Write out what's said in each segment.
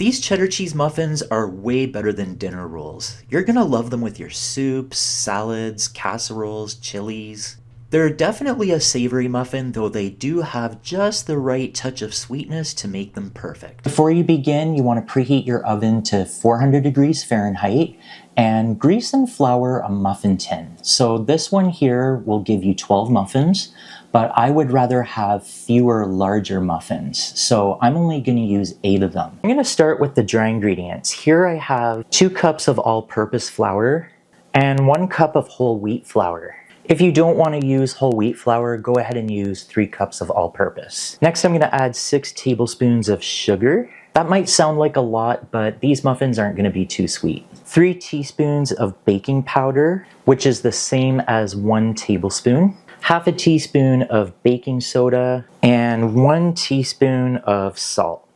These cheddar cheese muffins are way better than dinner rolls. You're gonna love them with your soups, salads, casseroles, chilies. They're definitely a savory muffin, though they do have just the right touch of sweetness to make them perfect. Before you begin, you want to preheat your oven to 400 degrees Fahrenheit and grease and flour a muffin tin. So this one here will give you 12 muffins, but I would rather have fewer larger muffins. So I'm only going to use 8 of them. I'm going to start with the dry ingredients. Here I have 2 cups of all-purpose flour and 1 cup of whole wheat flour. If you don't want to use whole wheat flour, go ahead and use 3 cups of all-purpose. Next, I'm going to add 6 tablespoons of sugar. That might sound like a lot, but these muffins aren't going to be too sweet. 3 teaspoons of baking powder, which is the same as 1 tablespoon. Half a teaspoon of baking soda, and 1 teaspoon of salt.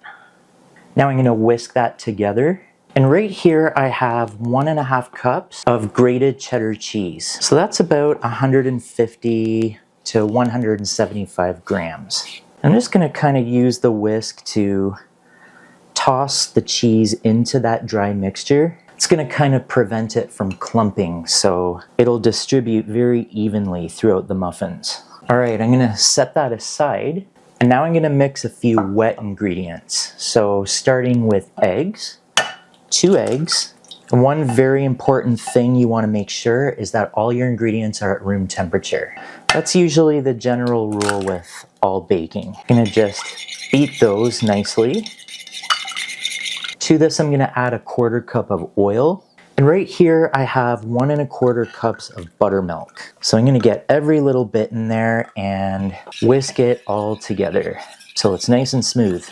Now I'm going to whisk that together. And right here I have 1.5 cups of grated cheddar cheese. So that's about 150 to 175 grams. I'm just going to kind of use the whisk to toss the cheese into that dry mixture. It's going to kind of prevent it from clumping, so it'll distribute very evenly throughout the muffins. All right, I'm going to set that aside. And now I'm going to mix a few wet ingredients. So starting with eggs. 2 eggs. One very important thing you want to make sure is that all your ingredients are at room temperature. That's usually the general rule with all baking. I'm going to just beat those nicely. To this, I'm going to add 1/4 cup of oil. And right here, I have 1 1/4 cups of buttermilk. So I'm going to get every little bit in there and whisk it all together till it's nice and smooth.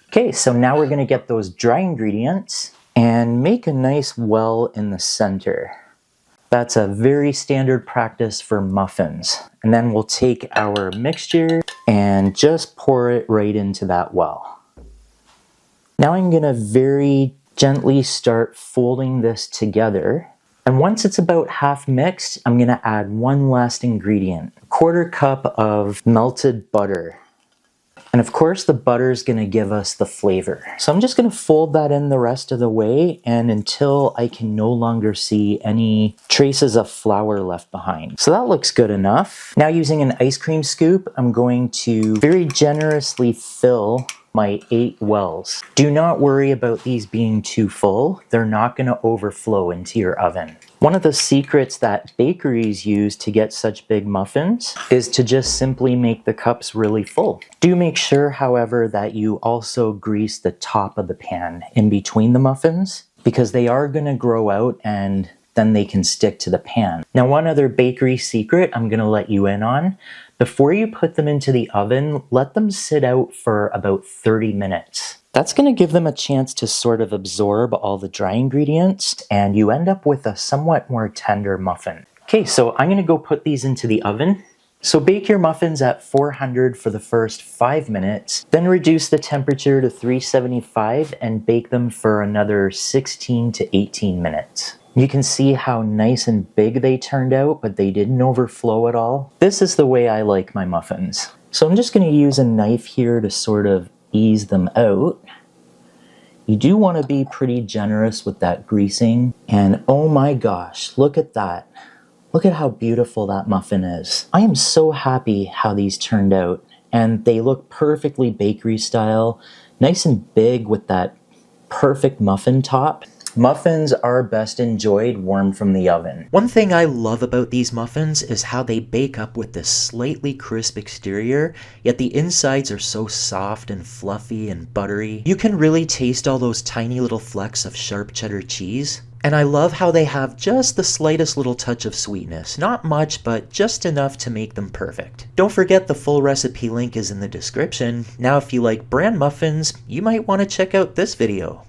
Okay, so now we're going to get those dry ingredients and make a nice well in the center. That's a very standard practice for muffins. And then we'll take our mixture and just pour it right into that well. Now I'm going to very gently start folding this together. And once it's about half mixed, I'm going to add one last ingredient, 1/4 cup of melted butter. And of course, the butter is going to give us the flavor. So I'm just going to fold that in the rest of the way and until I can no longer see any traces of flour left behind. So that looks good enough. Now using an ice cream scoop, I'm going to very generously fill my 8 wells. Do not worry about these being too full. They're not going to overflow into your oven. One of the secrets that bakeries use to get such big muffins is to just simply make the cups really full. Do make sure, however, that you also grease the top of the pan in between the muffins because they are going to grow out and then they can stick to the pan. Now, one other bakery secret I'm going to let you in on. Before you put them into the oven, let them sit out for about 30 minutes. That's going to give them a chance to sort of absorb all the dry ingredients, and you end up with a somewhat more tender muffin. Okay, so I'm going to go put these into the oven. So bake your muffins at 400 for the first 5 minutes, then reduce the temperature to 375 and bake them for another 16 to 18 minutes. You can see how nice and big they turned out, but they didn't overflow at all. This is the way I like my muffins. So I'm just going to use a knife here to sort of ease them out. You do want to be pretty generous with that greasing. And oh my gosh, look at that. Look at how beautiful that muffin is. I am so happy how these turned out. And they look perfectly bakery style, nice and big with that perfect muffin top. Muffins are best enjoyed warm from the oven. One thing I love about these muffins is how they bake up with this slightly crisp exterior, yet the insides are so soft and fluffy and buttery. You can really taste all those tiny little flecks of sharp cheddar cheese. And I love how they have just the slightest little touch of sweetness. Not much, but just enough to make them perfect. Don't forget the full recipe link is in the description. Now if you like bran muffins, you might want to check out this video.